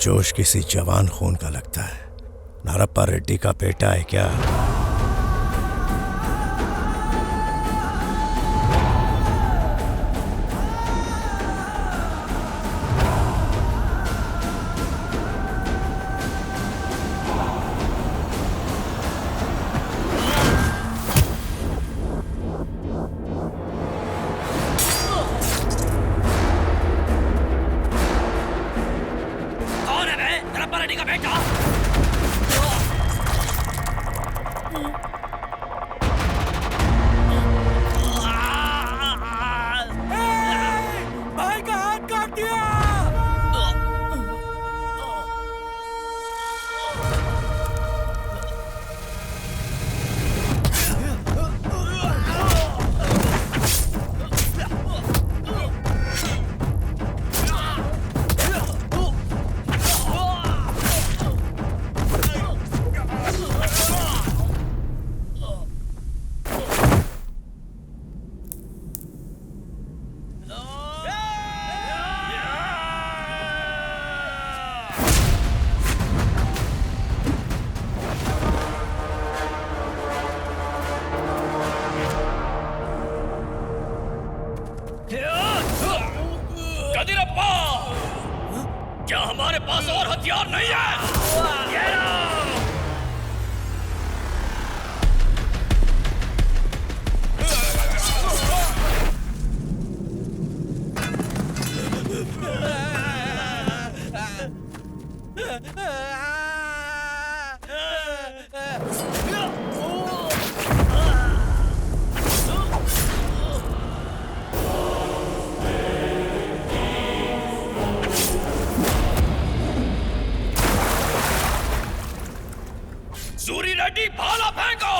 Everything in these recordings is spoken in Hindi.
जोश किसी जवान खून का लगता है। नारप्पा रेड्डी का बेटा है क्या? क्या हमारे पास और हथियार नहीं है? ये लो! सूरी रेड्डी भाला फेंको!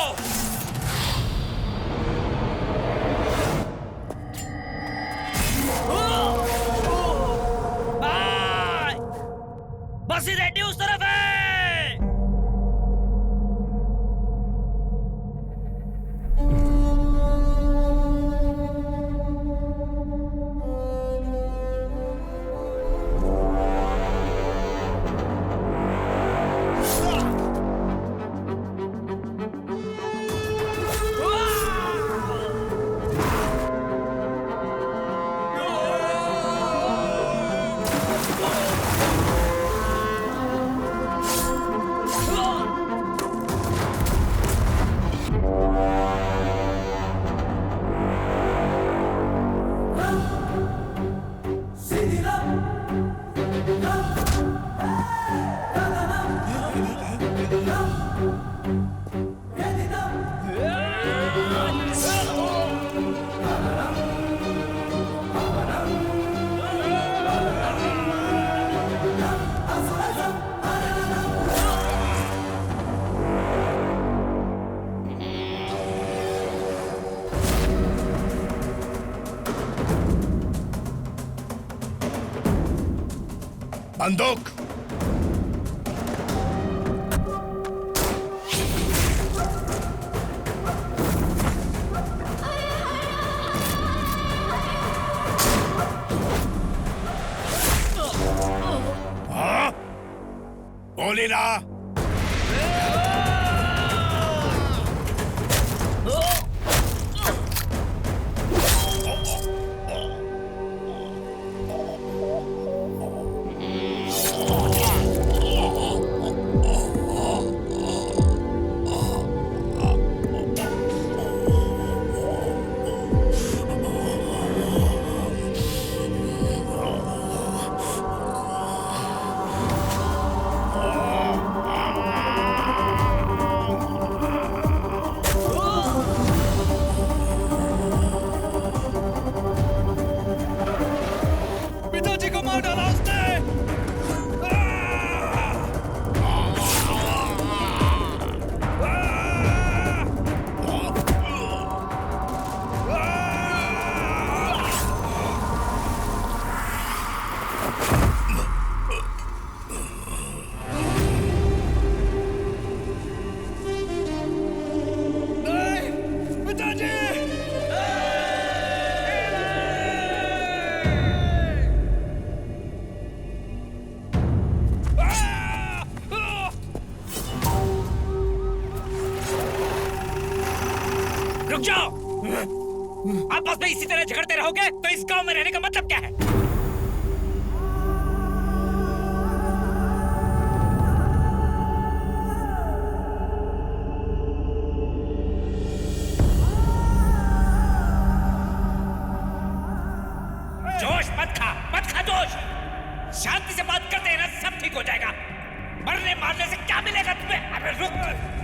बसी रेड्डी उस तरफ है! बंदूक! हाँ? गोली ना! रुक जाओ। आपस में इसी तरह झगड़ते रहोगे तो इस गांव में रहने का मतलब क्या है? जोश मत खा जोश। शांति से बात करते हैं ना, सब ठीक हो जाएगा। मरने मारने से क्या मिलेगा तुम्हें? अरे रुक,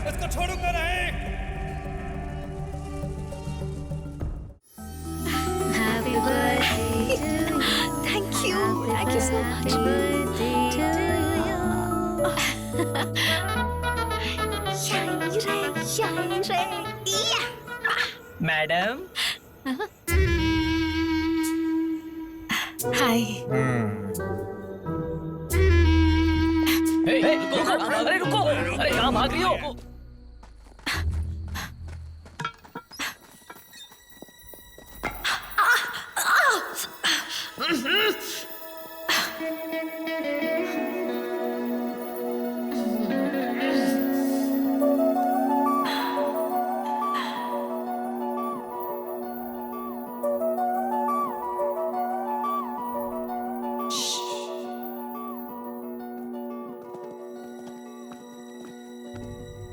इसको छोड़ूंगा नहीं। Happy birthday to you. Thank you so much. Madam. Hi. अरे रुको, अरे कहाँ भाग रही हो?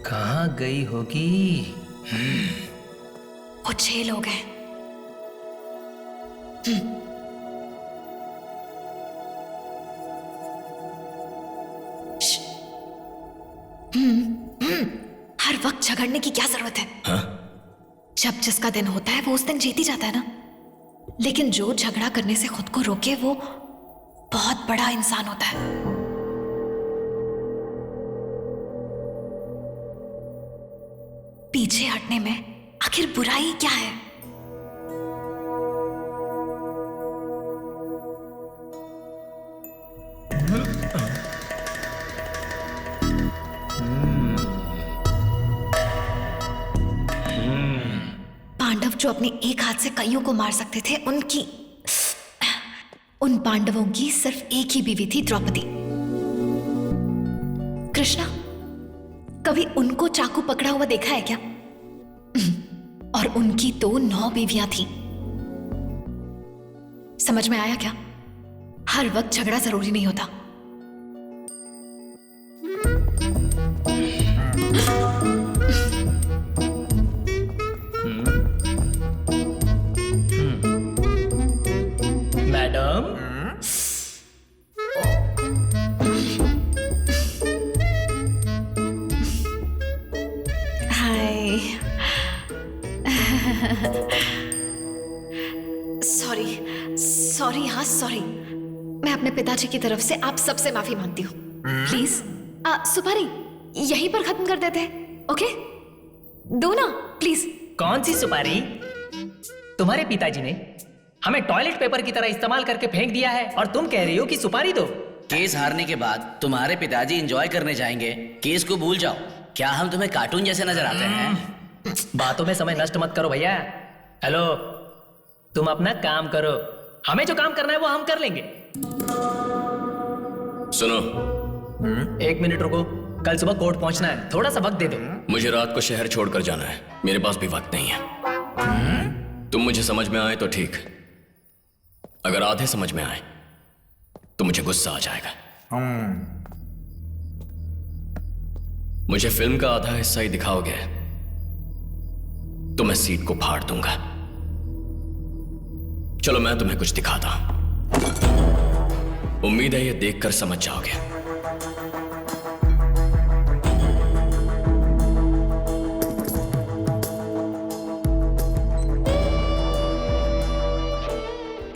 कहाँ गई होगी? वो 6 लोग हैं। हर वक्त झगड़ने की क्या जरूरत है? हाँ? जब जिसका दिन होता है वो उस दिन जीत ही जाता है ना। लेकिन जो झगड़ा करने से खुद को रोके वो बहुत बड़ा इंसान होता है। पीछे हटने में आखिर बुराई क्या है? पांडव जो अपने एक हाथ से कईयों को मार सकते थे, उन पांडवों की सिर्फ एक ही बीवी थी, द्रौपदी। कृष्णा, कभी उनको चाकू पकड़ा हुआ देखा है क्या? और उनकी तो 9 बीवियां थी। समझ में आया क्या? हर वक्त झगड़ा जरूरी नहीं होता। मैडम। सॉरी। मैं अपने पिताजी की तरफ से आप सबसे माफी मांगती हूँ। प्लीज सुपारी यहीं पर खत्म कर देते हैं, ओके? दो ना प्लीज। कौन सी सुपारी? तुम्हारे पिताजी ने हमें टॉयलेट पेपर की तरह इस्तेमाल करके फेंक दिया है और तुम कह रही हो कि सुपारी दो? केस हारने के बाद तुम्हारे पिताजी एंजॉय करने जाएंगे, केस को भूल जाओ। क्या हम तुम्हें कार्टून जैसे नजर आते हैं? बातों में समय नष्ट मत करो भैया। हेलो, तुम अपना काम करो, हमें जो काम करना है वो हम कर लेंगे। सुनो, 1 मिनट रुको, कल सुबह कोर्ट पहुंचना है, थोड़ा सा वक्त दे दो। मुझे रात को शहर छोड़कर जाना है, मेरे पास भी वक्त नहीं है। तुम मुझे समझ में आए तो ठीक, अगर आधे समझ में आए तो मुझे गुस्सा आ जाएगा। मुझे फिल्म का आधा हिस्सा ही दिखाओगे तो मैं सीट को फाड़ दूंगा। चलो मैं तुम्हें कुछ दिखाता हूं, उम्मीद है ये देखकर समझ जाओगे।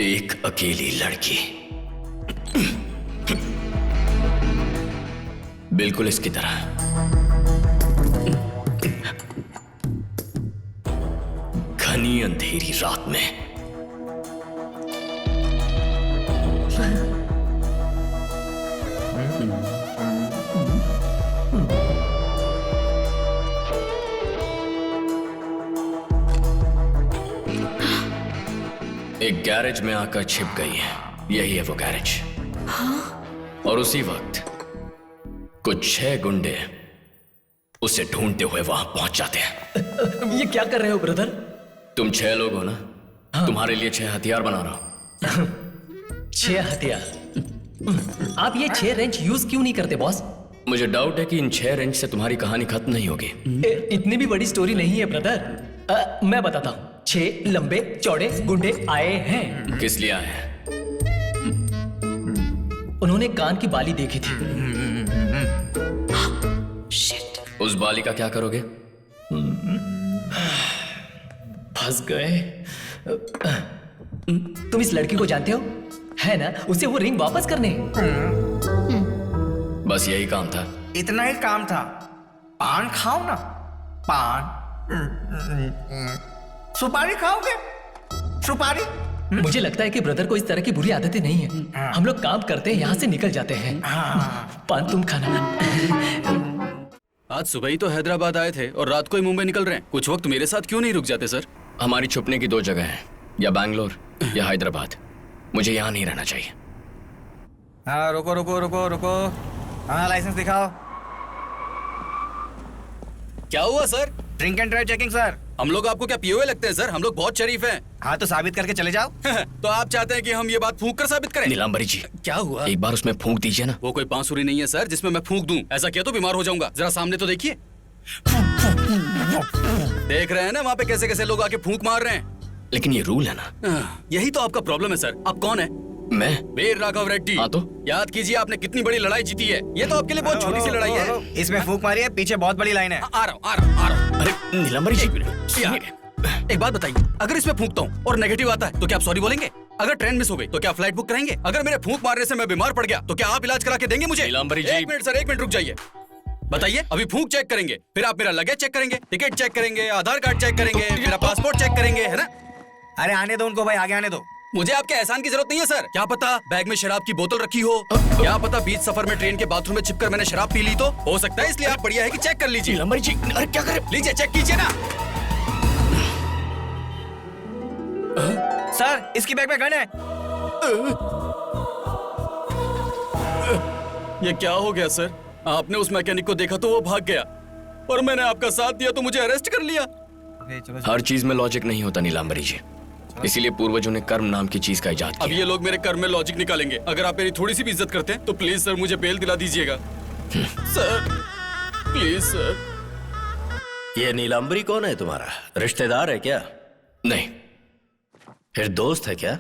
एक अकेली लड़की, बिल्कुल इसकी तरह। घनी अंधेरी रात में एक गैरेज में आकर छिप गई है। यही है वो गैरेज। और उसी वक्त कुछ 6 गुंडे उसे ढूंढते हुए वहां पहुंच जाते हैं। ये क्या कर रहे हो ब्रदर? तुम 6 लोग हो ना? तुम्हारे लिए 6 हथियार बना रहा हूं। 6 हथियार? आप ये 6 रेंच यूज क्यों नहीं करते बॉस? मुझे डाउट है कि इन 6 रेंच से तुम्हारी कहानी खत्म नहीं होगी। इतनी भी बड़ी स्टोरी नहीं है ब्रदर। मैं बताता हूँ। 6 लंबे चौड़े गुंडे आए हैं। किस लिए आए हैं? उन्होंने कान की बाली देखी थी। उस बाली का क्या करोगे? फंस गए। तुम इस लड़की को जानते हो, है ना? उसे वो रिंग वापस करने। बस यही काम था? इतना ही काम था। पान खाओ ना, पान। सुपारी खाओगे? सुपारी? मुझे लगता है कि ब्रदर को इस तरह की बुरी आदतें नहीं है। हम लोग काम करते हैं, यहाँ से निकल जाते हैं। पान तुम खाना। आज सुबह ही तो हैदराबाद आए थे और रात को ही मुंबई निकल रहे हैं। कुछ वक्त मेरे साथ क्यों नहीं रुक जाते सर? हमारी छुपने की 2 जगह हैं, या बैंगलोर या हैदराबाद। मुझे यहाँ नहीं रहना चाहिए। हाँ, रुको रुको रुको रुको। हाँ, लाइसेंस दिखाओ। क्या हुआ sir? Drink and drive checking sir. हम लोग आपको क्या पीओए लगते हैं सर? हम लोग बहुत शरीफ हैं। हाँ, तो साबित करके चले जाओ। तो आप चाहते हैं कि हम ये बात फूंक कर साबित करें? नीलांबरी जी, क्या हुआ? एक बार उसमें फूंक दीजिए ना। वो कोई बांसुरी नहीं है सर जिसमें मैं फूंक दूं। ऐसा किया तो बीमार हो जाऊंगा। जरा सामने तो देखिए। देख रहे हैं ना वहाँ पे कैसे कैसे लोग आके फूंक मार रहे हैं। लेकिन ये रूल है ना। यही तो आपका प्रॉब्लम है सर। आप कौन है? मैं वीर राघव रेड्डी। हाँ तो? याद कीजिए आपने कितनी बड़ी लड़ाई जीती है। ये तो आपके लिए बहुत छोटी सी लड़ाई है। इसमें फूंक मारी है, पीछे बहुत बड़ी लाइन है। आ रहा हूँ। अरे नीलांबरी जी, एक बात बताइए, अगर इसमें फूंकता हूँ और नेगेटिव आता है तो क्या आप सॉरी बोलेंगे? अगर ट्रेन मिस हो गई तो क्या फ्लाइट बुक कराएंगे? अगर मेरे फूंक मारने से मैं बीमार पड़ गया तो क्या आप इलाज करा के देंगे मुझे? नीलांबरी जी। 1 मिनट सर, 1 मिनट रुक जाइए। बताइए, अभी फूंक चेक करेंगे, फिर आप मेरा लगेज चेक करेंगे, टिकट चेक करेंगे, आधार कार्ड चेक करेंगे, मेरा पासपोर्ट चेक करेंगे, है ना? अरे आने दो उनको भाई, आगे आने दो। मुझे आपके एहसान की जरूरत नहीं है सर। क्या पता बैग में शराब की बोतल रखी हो, क्या पता बीच सफर में ट्रेन के बाथरूम में छिपकर मैंने शराब पी ली तो हो सकता है। इसलिए आप बढ़िया है कि चेक कर लीजिए। नीलांबरी जी, अरे क्या करें? लीजिए, चेक कीजिए ना। सर, इसकी बैग में गन है। ये क्या हो गया सर? आपने उस मैकेनिक को देखा तो वो भाग गया और मैंने आपका साथ दिया तो मुझे अरेस्ट कर लिया। हर चीज में लॉजिक नहीं होता नीलांबरी जी, इसीलिए पूर्वजों ने कर्म नाम की चीज का इजाद अब किया। ये लोग मेरे कर्म में लॉजिक निकालेंगे। अगर आप मेरी थोड़ी सी भी इज्जत करते हैं तो प्लीज सर मुझे बेल दिला दीजिएगा। Sir please sir. ये नीलांबरी कौन है तुम्हारा? रिश्तेदार है क्या? नहीं, फिर दोस्त है क्या?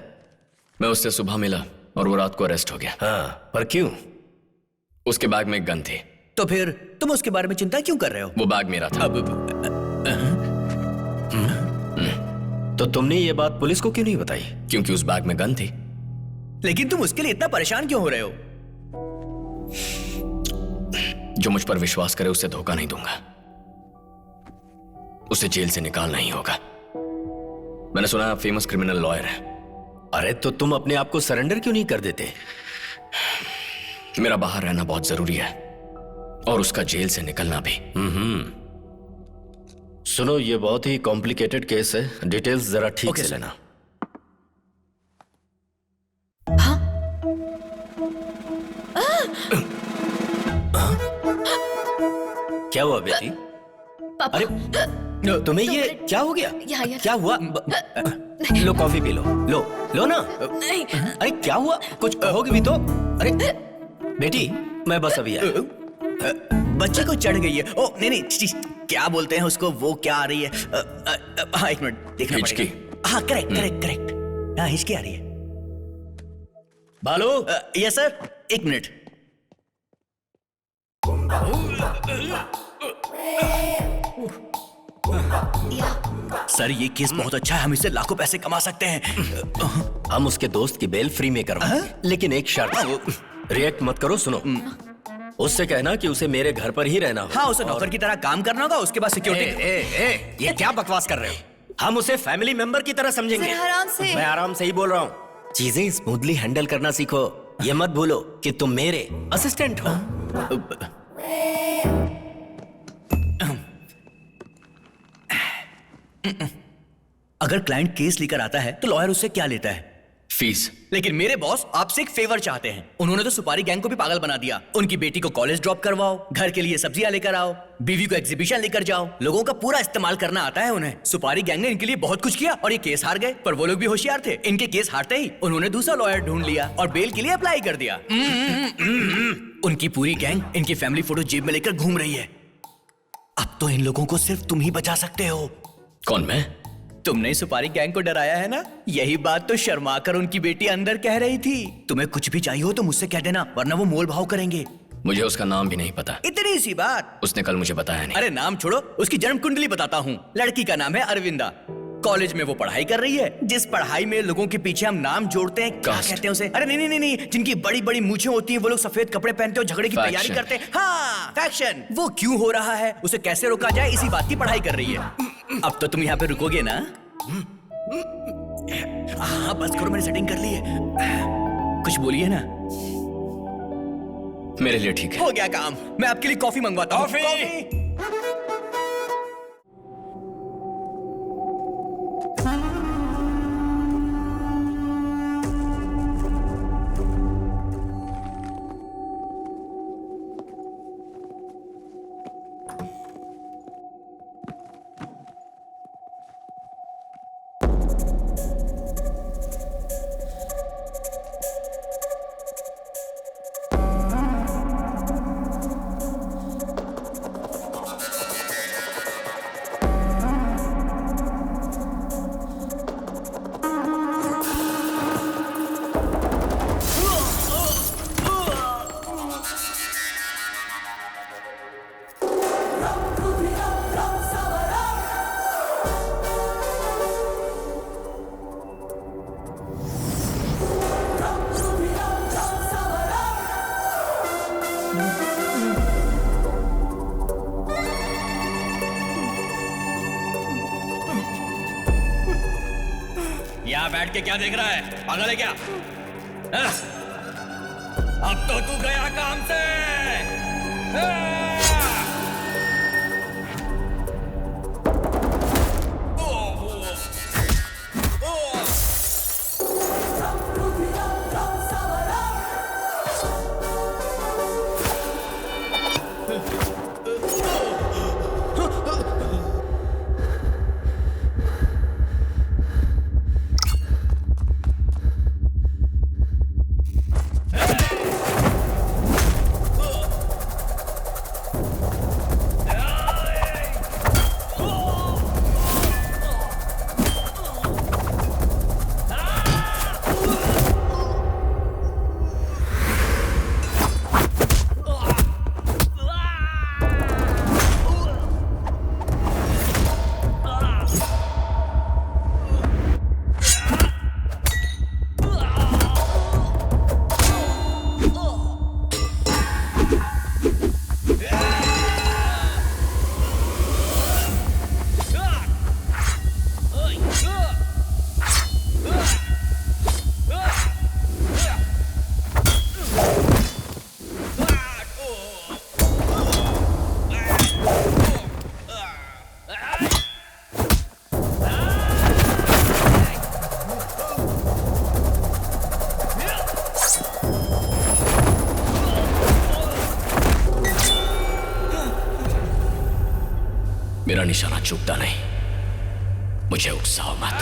मैं उससे सुबह मिला और वो रात को अरेस्ट हो गया। हाँ, पर क्यों? उसके बैग में एक गन थी। तो फिर तुम उसके बारे में चिंता क्यों कर रहे हो? वो बैग मेरा था। तो तुमने ये बात पुलिस को क्यों नहीं बताई? क्योंकि उस बैग में गन थी। लेकिन तुम उसके लिए इतना परेशान क्यों हो रहे हो? जो मुझ पर विश्वास करे उसे धोखा नहीं दूंगा। उसे जेल से निकालना ही होगा। मैंने सुना आप फेमस क्रिमिनल लॉयर हैं। अरे तो तुम अपने आप को सरेंडर क्यों नहीं कर देते? मेरा बाहर रहना बहुत जरूरी है और उसका जेल से निकलना भी। सुनो, ये बहुत ही कॉम्प्लिकेटेड केस है, डिटेल्स जरा ठीक से लेना। क्या हुआ बेटी? पापा, अरे तुम्हें ये क्या हो गया? यहाँ क्या हुआ? लो कॉफी पी लो। लो ना। नहीं। अरे क्या हुआ? कुछ कहोगे भी तो। अरे बेटी, मैं बस अभी आया। बच्चे को चढ़ गई है। ओ नहीं, क्या बोलते हैं उसको, वो क्या आ रही है? हाँ, 1 मिनट देखना हिचकी। पड़ेगा। हाँ, करेक्ट। हाँ, हिचकी आ रही है। बालू। Yes sir, 1 minute. सर, ये केस बहुत अच्छा है, हम इससे लाखों पैसे कमा सकते हैं। हम उसके दोस्त की बेल फ्री में करवाएंगे, लेकिन एक शर्त। रिएक्ट मत करो। सुनो, उससे कहना कि उसे मेरे घर पर ही रहना हो। हाँ, उसे नौकर की तरह काम करना होगा, उसके बाद सिक्योरिटी। ये क्या बकवास कर रहे हो? हम उसे फैमिली मेंबर की तरह समझेंगे। आराम से। मैं आराम से ही बोल रहा हूँ। चीजें स्मूथली हैंडल करना सीखो। ये मत भूलो कि तुम मेरे असिस्टेंट हो। अगर क्लाइंट केस लेकर आता है तो लॉयर उससे क्या लेता है? फीस। लेकिन मेरे बॉस आपसे एक फेवर चाहते हैं। उन्होंने तो सुपारी गैंग को भी पागल बना दिया। उनकी बेटी को कॉलेज ड्रॉप करवाओ, घर के लिए सब्जियां लेकर आओ, बीवी को एग्जीबिशन लेकर जाओ। लोगों का पूरा इस्तेमाल करना आता है उन्हें। सुपारी गैंग ने इनके लिए बहुत कुछ किया और ये केस हार गए। पर वो लोग भी होशियार थे। इनके केस हारते ही उन्होंने दूसरा लॉयर ढूंढ लिया और बेल के लिए अप्लाई कर दिया। उनकी पूरी गैंग इनकी फैमिली फोटो जेब में लेकर घूम रही है। अब तो इन लोगों को सिर्फ तुम ही बचा सकते हो। कौन, मैं? तुमने सुपारी गैंग को डराया है ना? यही बात तो शर्मा कर उनकी बेटी अंदर कह रही थी। तुम्हें कुछ भी चाहिए हो तो मुझसे कह देना, वरना वो मोल भाव करेंगे। मुझे उसका नाम भी नहीं पता। इतनी सी बात। उसने कल मुझे बताया नहीं। अरे नाम छोड़ो, उसकी जन्म कुंडली बताता हूँ। लड़की का नाम है अरविंदा। कॉलेज में वो पढ़ाई कर रही है। जिस पढ़ाई में लोगों के पीछे हम नाम जोड़ते हैं, क्या कहते हैं उसे? अरे नहीं नहीं नहीं, जिनकी बड़ी बड़ी मूछें होती हैं, वो लोग सफेद कपड़े पहनते हैं, झगड़े की तैयारी करते हैं। हाँ, फैक्शन। वो क्यों हो रहा है, उसे कैसे रोका जाए, इसी बात की पढ़ाई कर रही है। अब तो तुम यहाँ पे रुकोगे ना? हाँ बस करो, मैंने सेटिंग कर ली है। कुछ बोलिए ना। मेरे लिए ठीक है। हो गया काम। मैं आपके लिए कॉफी मंगवाता हूँ। कॉफी। यहाँ बैठ के क्या देख रहा है? पागल है क्या? अब तो तू गया काम से। मेरा निशाना चूकता नहीं। मुझे उकसाओ मत।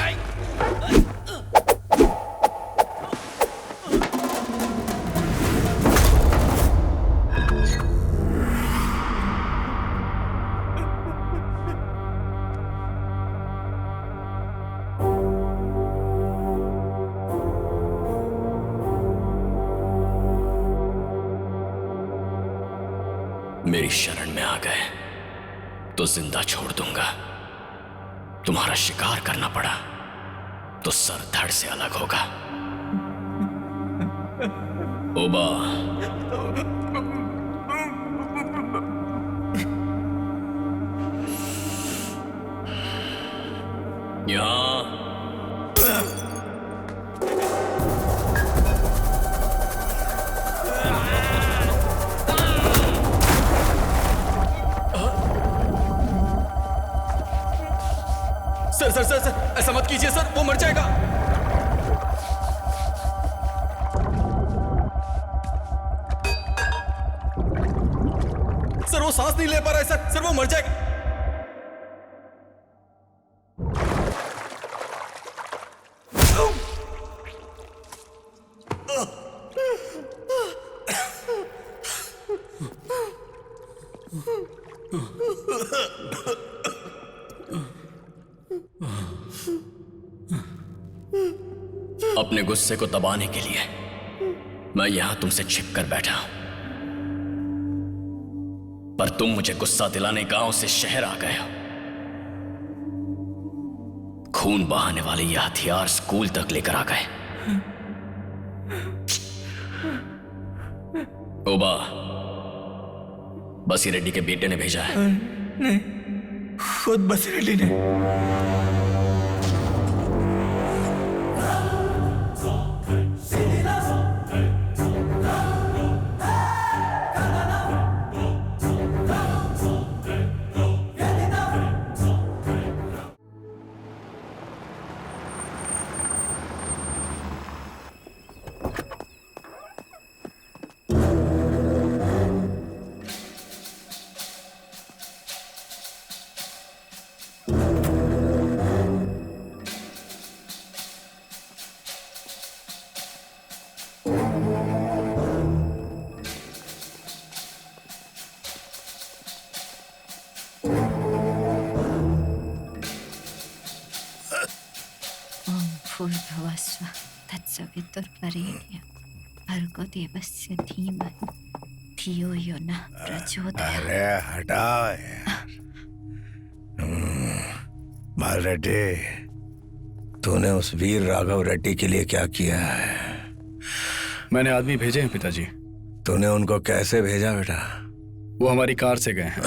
मेरी शरण में आ गए तो जिंदा छोड़ दूंगा। तुम्हारा शिकार करना पड़ा तो सर धड़ से अलग होगा। ओबा, यहाँ सर ऐसा मत कीजिए सर, वो मर जाएगा। सांस नहीं ले पा रहा है सर, सर वो मर जाएगा। अपने गुस्से को दबाने के लिए मैं यहां तुमसे छिप कर बैठा हूं, पर तुम मुझे गुस्सा दिलाने गांव से शहर आ गए हो। खून बहाने वाले ये हथियार स्कूल तक लेकर आ गए। ओबा, बसी रेड्डी के बेटे ने भेजा है। नहीं, खुद बसी रेड्डी ने। भूर्भुवस्सुः तत्सवितुर्वरेण्यं भर्गो देवस्य धीमहि धियो यो नः प्रचोदयात्। अरे हटाओ यार। बाल रेड्डी, तूने उस वीर राघव रेड्डी के लिए क्या किया है? मैंने आदमी भेजे हैं पिताजी। तूने उनको कैसे भेजा बेटा? वो हमारी कार से गए हैं।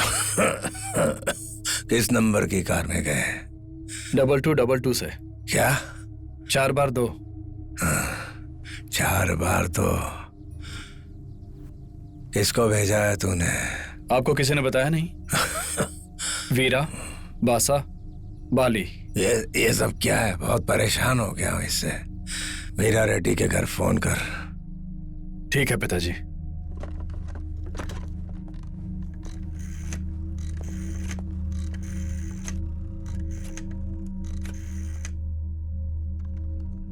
किस नंबर की कार में गए? 2222 से। क्या? 4x2। 4x2। किसको भेजा है तूने? आपको किसी ने बताया नहीं? वीरा, बासा, बाली। ये सब क्या है? बहुत परेशान हो गया हूं इससे। वीरा रेड्डी के घर फोन कर। ठीक है पिताजी।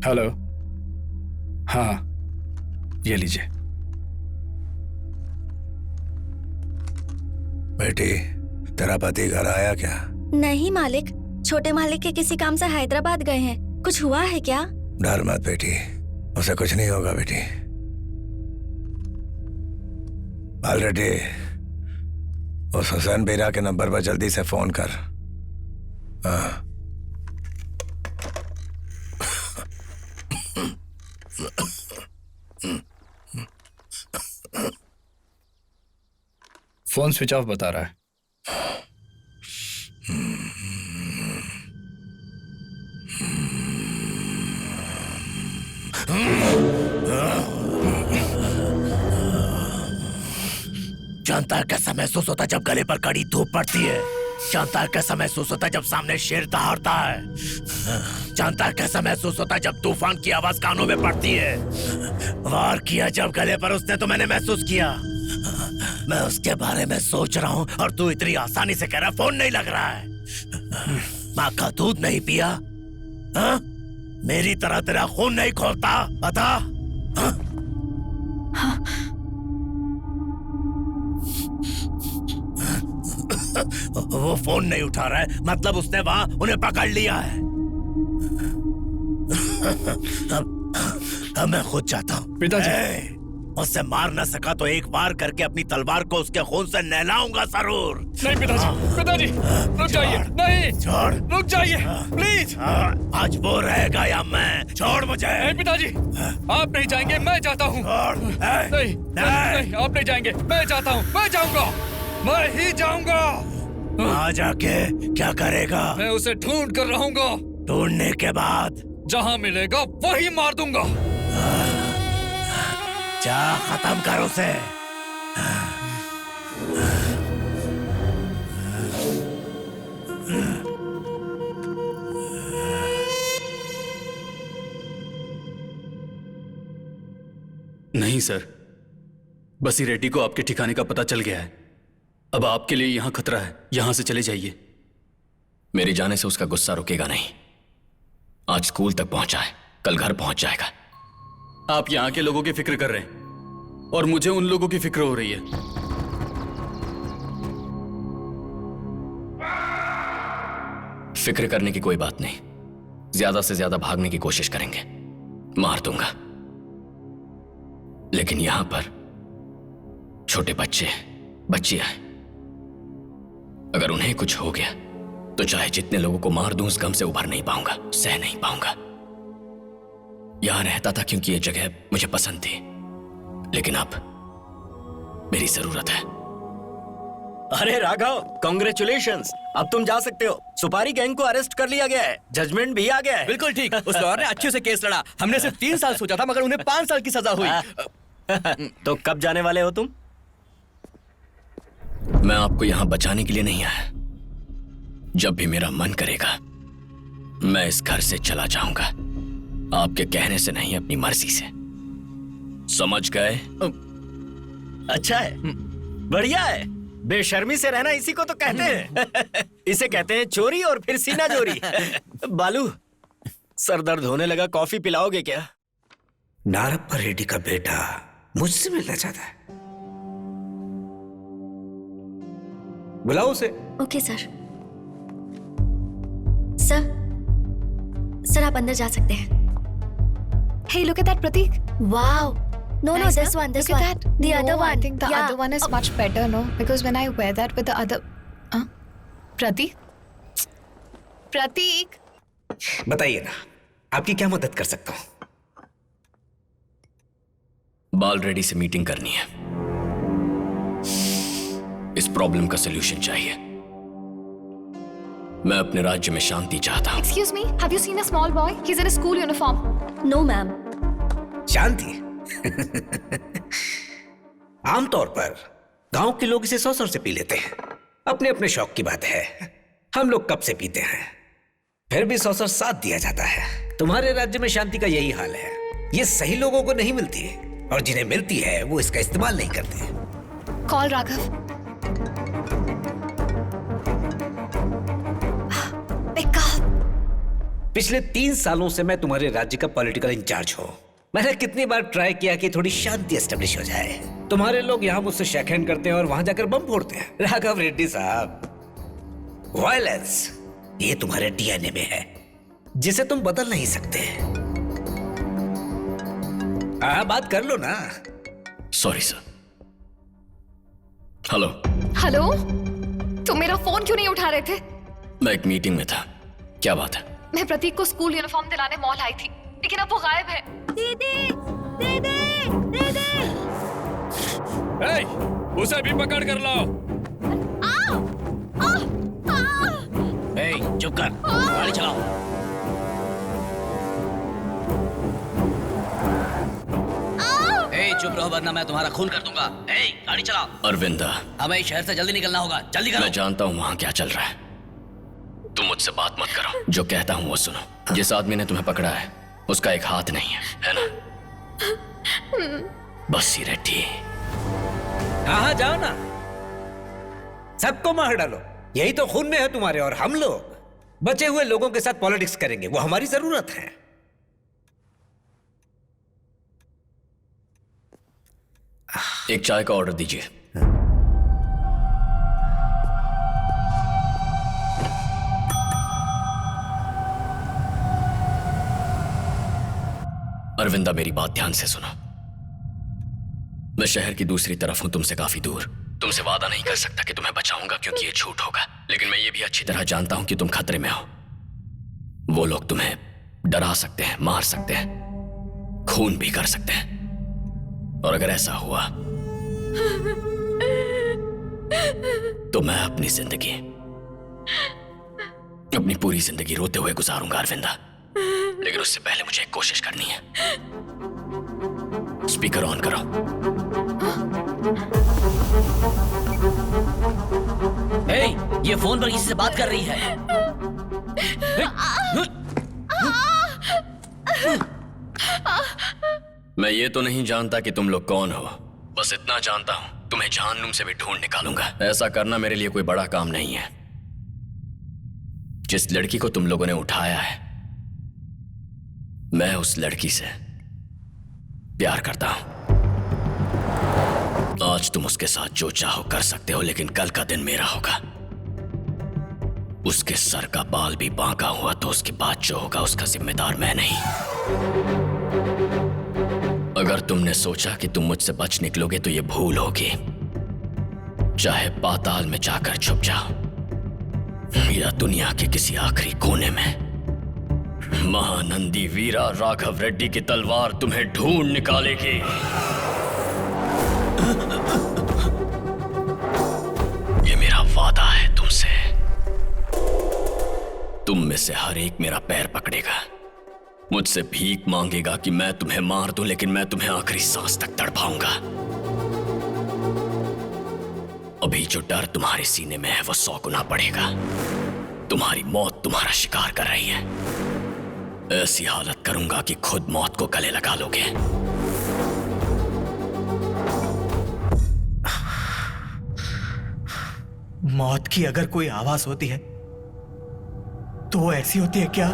हेलो। हाँ, ये लीजिए। बेटी, तेरा पति घर आया क्या? नहीं मालिक, छोटे मालिक के किसी काम से हैदराबाद गए हैं। कुछ हुआ है क्या? डर मत बेटी, उसे कुछ नहीं होगा बेटी। बाल रेड्डी, उस हुसैन बेरा के नंबर पर जल्दी से फोन कर। हाँ। फोन स्विच ऑफ बता रहा है। जानता है कैसा महसूस होता है जब गले पर कड़ी धूप पड़ती है? जानता है कैसा महसूस होता है जब सामने शेर दहाड़ता है? जानता है कैसा महसूस होता है जब तूफान की आवाज कानों में पड़ती है? वार किया जब गले पर उसने तो मैंने महसूस किया। मैं उसके बारे में सोच रहा हूँ और तू इतनी आसानी से कह रहा फोन नहीं लग रहा है। माँ का दूध नहीं पिया? हाँ? मेरी तरह तेरा खून नहीं खोलता? बता। हाँ? वो फोन नहीं उठा रहा है, मतलब उसने वहां उन्हें पकड़ लिया है। अब मैं खुद जाता हूँ। पिताजी, उससे मार न सका तो एक बार करके अपनी तलवार को उसके खून से नहलाऊंगा जरूर। नहीं पिताजी, पिताजी रुक जाइए। नहीं, छोड़, रुक जाइए प्लीज। आज वो रहेगा या मैं? छोड़ मुझे। नहीं पिताजी, आप नहीं जाएंगे, मैं जाता हूँ। नहीं, नहीं, आप नहीं जाएंगे, मैं जाता हूँ। मैं जाऊंगा, मैं ही जाऊंगा। आ जाके क्या करेगा? मैं उसे ढूंढ कर रहूंगा। ढूंढने के बाद जहाँ मिलेगा वही मार दूंगा। जा, खत्म कर उसे। नहीं सर, बसी रेड्डी को आपके ठिकाने का पता चल गया है। अब आपके लिए यहाँ खतरा है, यहां से चले जाइए। मेरे जाने से उसका गुस्सा रुकेगा नहीं। आज स्कूल तक पहुंचा है, कल घर पहुंच जाएगा। आप यहाँ के लोगों की फिक्र कर रहे हैं और मुझे उन लोगों की फिक्र हो रही है। फिक्र करने की कोई बात नहीं। ज्यादा से ज्यादा भागने की कोशिश करेंगे, मार दूंगा। लेकिन यहां पर छोटे बच्चे बच्चियां हैं, अगर उन्हें कुछ हो गया तो चाहे जितने लोगों को मार दूं, उस गम से उभर नहीं पाऊंगा, सह नहीं पाऊंगा। यहां रहता था क्योंकि ये जगह मुझे पसंद थी, लेकिन अब मेरी जरूरत है। अरे राघव, कांग्रेचुलेशंस, अब तुम जा सकते हो। सुपारी गैंग को अरेस्ट कर लिया गया है, जजमेंट भी आ गया है। बिल्कुल ठीक, उस लॉयर ने अच्छे से केस लड़ा। हमने सिर्फ 3 साल सोचा था, मगर उन्हें 5 साल की सजा हुई। तो कब जाने वाले हो तुम? मैं आपको यहां बचाने के लिए नहीं आया। जब भी मेरा मन करेगा मैं इस घर से चला जाऊंगा, आपके कहने से नहीं, अपनी मर्जी से। समझ गए? अच्छा है, बढ़िया है। बेशर्मी से रहना इसी को तो कहते हैं। इसे कहते हैं चोरी और फिर सीना चोरी। बालू, सर दर्द होने लगा, कॉफी पिलाओगे क्या? नारप्पा रेड्डी का बेटा मुझसे मिलना चाहता है, बुलाओ उसे। Okay sir. सर आप अंदर जा सकते हैं। Hey, look at that, Pratik. Wow. No, Nice, this huh? one. Look at that. The No, other one. I think the Yeah. other one is much better, no? Because when I wear that with the other... Pratik? Pratik? बताइए ना, आपकी क्या मदद कर सकता हूं? बाल रेड्डी से मीटिंग करनी है। इस प्रॉब्लम का सलूशन चाहिए। मैं अपने राज्य में शांति चाहता हूं। Excuse me, have you seen a small boy? He's in a school uniform. No, ma'am. शांति? आमतौर पर गांव के लोग इसे 100 से पी लेते हैं। अपने अपने शौक की बात है। हम लोग कब से पीते हैं, फिर भी 100 साथ दिया जाता है। तुम्हारे राज्य में शांति का यही हाल है। ये सही लोगों को नहीं मिलती, और जिन्हें मिलती है वो इसका इस्तेमाल नहीं करते। Call Raghav. Pick up. पिछले 3 सालों से मैं तुम्हारे राज्य का पॉलिटिकल इंचार्ज हूँ। मैंने कितनी बार ट्राई किया कि थोड़ी शांति एस्टेब्लिश हो जाए। तुम्हारे लोग यहाँ मुझसे शेक हैंड करते हैं और वहां जाकर बम फोड़ते हैं। राघव रेड्डी साहब, वायलेंस ये तुम्हारे डीएनए में है, जिसे तुम बदल नहीं सकते। हाँ, बात कर लो ना। Sorry sir. हेलो। हेलो? तुम मेरा फोन क्यों नहीं उठा रहे थे? मैं एक मीटिंग में था। क्या बात है? मैं प्रतीक को स्कूल यूनिफॉर्म दिलाने मॉल आई थी, लेकिन अब वो गायब है। दीदी, दीदी, दीदी। Hey, उसे भी पकड़ कर लाओ। ए, चुप कर, गाड़ी चलाओ। ए, चुप रहो वरना मैं तुम्हारा खून कर दूंगा। ए, गाड़ी चलाओ। अरविंदा, हमें इस शहर से जल्दी निकलना होगा, जल्दी करो। मैं जानता हूँ वहां क्या चल रहा है। तुम मुझसे बात मत करो, जो कहता हूँ वो सुनो। जिस आदमी ने तुम्हें पकड़ा है उसका एक हाथ नहीं है ना? बस्सी रेड्डी। हाँ, जाओ ना, सबको मार डालो। यही तो खून में है तुम्हारे। और हम लोग बचे हुए लोगों के साथ पॉलिटिक्स करेंगे, वो हमारी जरूरत है। एक चाय का ऑर्डर दीजिए। अरविंदा, मेरी बात ध्यान से सुनो। मैं शहर की दूसरी तरफ हूं, तुमसे काफी दूर। तुमसे वादा नहीं कर सकता कि तुम्हें बचाऊंगा, क्योंकि ये झूठ होगा। लेकिन मैं ये भी अच्छी तरह जानता हूं कि तुम खतरे में हो। वो लोग तुम्हें डरा सकते हैं, मार सकते हैं, खून भी कर सकते हैं। और अगर ऐसा हुआ तो मैं अपनी पूरी जिंदगी रोते हुए गुजारूंगा अरविंदा। लेकिन उससे पहले मुझे एक कोशिश करनी है। स्पीकर ऑन करो। ए, ये फोन पर किसी से बात कर रही है। मैं ये तो नहीं जानता कि तुम लोग कौन हो, बस इतना जानता हूं तुम्हें जहन्नुम से भी ढूंढ निकालूंगा। ऐसा करना मेरे लिए कोई बड़ा काम नहीं है। जिस लड़की को तुम लोगों ने उठाया है, मैं उस लड़की से प्यार करता हूं। आज तुम उसके साथ जो चाहो कर सकते हो, लेकिन कल का दिन मेरा होगा। उसके सर का बाल भी बांका हुआ तो उसके बाद जो होगा उसका जिम्मेदार मैं नहीं। अगर तुमने सोचा कि तुम मुझसे बच निकलोगे तो यह भूल होगी। चाहे पाताल में जाकर छुप जाओ या दुनिया के किसी आखिरी कोने में, महानंदी वीरा राघव रेड्डी की तलवार तुम्हें ढूंढ निकालेगी। ये मेरा वादा है तुमसे। तुम में से हर एक मेरा पैर पकड़ेगा, मुझसे भीख मांगेगा कि मैं तुम्हें मार दूं, लेकिन मैं तुम्हें आखिरी सांस तक तड़पाऊंगा। अभी जो डर तुम्हारे सीने में है वो 100 गुना बढ़ेगा। तुम्हारी मौत तुम्हारा शिकार कर रही है। ऐसी हालत करूंगा कि खुद मौत को गले लगा लोगे। मौत की अगर कोई आवाज होती है तो वो ऐसी होती है क्या?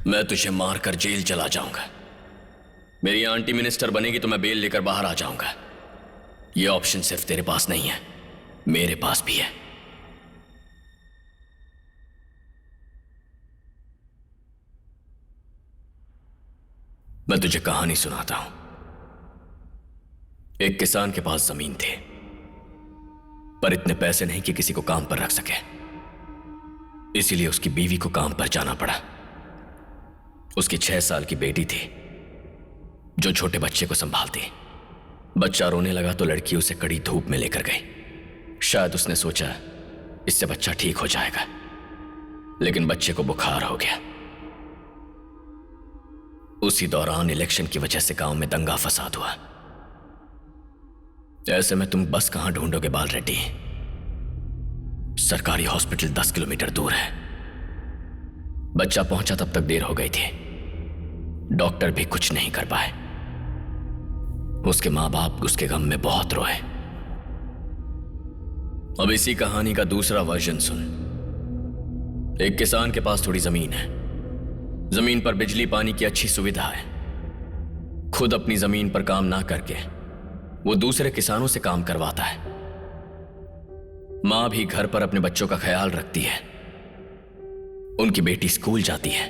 मैं तुझे मारकर जेल चला जाऊंगा। मेरी आंटी मिनिस्टर बनेगी तो मैं बेल लेकर बाहर आ जाऊंगा। यह ऑप्शन सिर्फ तेरे पास नहीं है, मेरे पास भी है। मैं तुझे कहानी सुनाता हूं। एक किसान के पास जमीन थी, पर इतने पैसे नहीं कि किसी को काम पर रख सके। इसीलिए उसकी बीवी को काम पर जाना पड़ा। उसकी 6 साल की बेटी थी जो छोटे बच्चे को संभालती। बच्चा रोने लगा तो लड़की उसे कड़ी धूप में लेकर गई। शायद उसने सोचा इससे बच्चा ठीक हो जाएगा, लेकिन बच्चे को बुखार हो गया। उसी दौरान इलेक्शन की वजह से गांव में दंगा फसाद हुआ। ऐसे में तुम बस कहां ढूंढोगे बाल रेड्डी? सरकारी हॉस्पिटल 10 किलोमीटर दूर है। बच्चा पहुंचा तब तक देर हो गई थी। डॉक्टर भी कुछ नहीं कर पाए। उसके मां बाप उसके गम में बहुत रोए। अब इसी कहानी का दूसरा वर्जन सुन। एक किसान के पास थोड़ी जमीन है। जमीन पर बिजली पानी की अच्छी सुविधा है। खुद अपनी जमीन पर काम ना करके वो दूसरे किसानों से काम करवाता है। मां भी घर पर अपने बच्चों का ख्याल रखती है। उनकी बेटी स्कूल जाती है,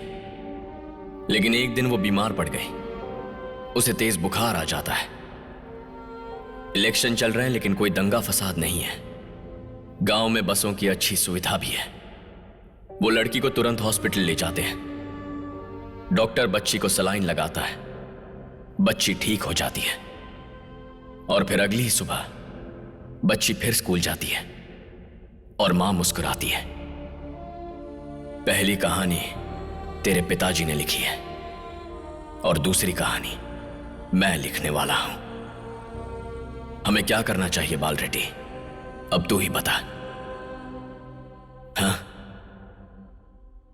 लेकिन एक दिन वो बीमार पड़ गई। उसे तेज बुखार आ जाता है। इलेक्शन चल रहे हैं लेकिन कोई दंगा फसाद नहीं है। गांव में बसों की अच्छी सुविधा भी है। वो लड़की को तुरंत हॉस्पिटल ले जाते हैं। डॉक्टर बच्ची को सलाइन लगाता है। बच्ची ठीक हो जाती है और फिर अगली ही सुबह बच्ची फिर स्कूल जाती है और मां मुस्कुराती है। पहली कहानी तेरे पिताजी ने लिखी है और दूसरी कहानी मैं लिखने वाला हूं। हमें क्या करना चाहिए बाल रेड्डी? अब तू ही बता। हाँ?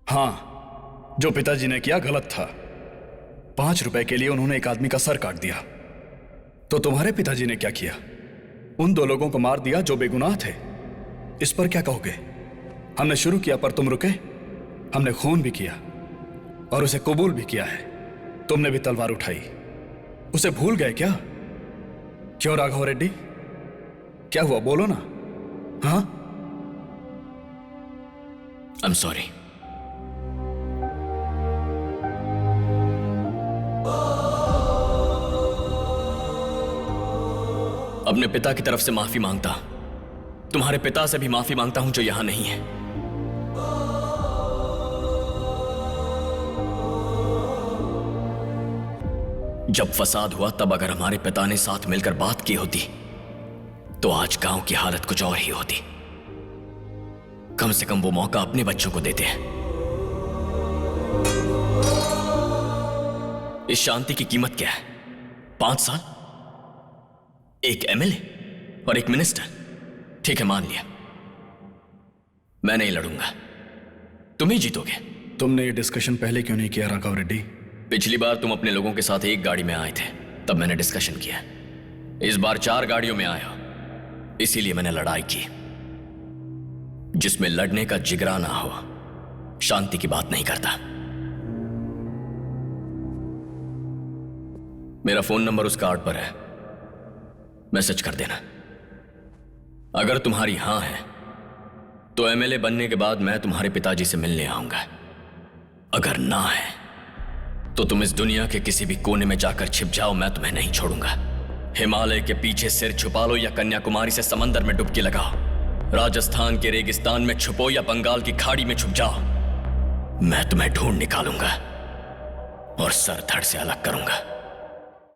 हाँ, जो पिताजी ने किया गलत था। 5 रुपए के लिए उन्होंने एक आदमी का सर काट दिया। तो तुम्हारे पिताजी ने क्या किया? उन 2 लोगों को मार दिया जो बेगुनाह थे। इस पर क्या कहोगे? हमने शुरू किया पर तुम रुके। हमने खून भी किया और उसे कबूल भी किया है। तुमने भी तलवार उठाई, उसे भूल गए क्या? क्यों राघव रेड्डी, क्या हुआ? बोलो ना। हाँ? I am sorry. अपने पिता की तरफ से माफी मांगता हूं। तुम्हारे पिता से भी माफी मांगता हूं जो यहां नहीं है। जब फसाद हुआ तब अगर हमारे पिता ने साथ मिलकर बात की होती तो आज गांव की हालत कुछ और ही होती। कम से कम वो मौका अपने बच्चों को देते हैं। इस शांति की कीमत क्या है? 5 साल, एक एमएलए और एक मिनिस्टर। ठीक है, मान लिया। मैं नहीं लड़ूंगा, तुम ही जीतोगे। तुमने ये डिस्कशन पहले क्यों नहीं किया राघव रेड्डी? पिछली बार तुम अपने लोगों के साथ एक गाड़ी में आए थे, तब मैंने डिस्कशन किया। इस बार 4 गाड़ियों में आए हो, इसीलिए मैंने लड़ाई की। जिसमें लड़ने का जिगरा ना हो, शांति की बात नहीं करता। मेरा फोन नंबर उस कार्ड पर है, मैसेज कर देना। अगर तुम्हारी हां है तो एमएलए बनने के बाद मैं तुम्हारे पिताजी से मिलने आऊंगा। अगर ना है तो तुम इस दुनिया के किसी भी कोने में जाकर छिप जाओ, मैं तुम्हें नहीं छोड़ूंगा। हिमालय के पीछे सिर छुपा लो या कन्याकुमारी से समंदर में डुबकी लगाओ, राजस्थान के रेगिस्तान में छुपो या बंगाल की खाड़ी में छुप जाओ, मैं तुम्हें ढूंढ निकालूंगा और सर धड़ से अलग करूंगा।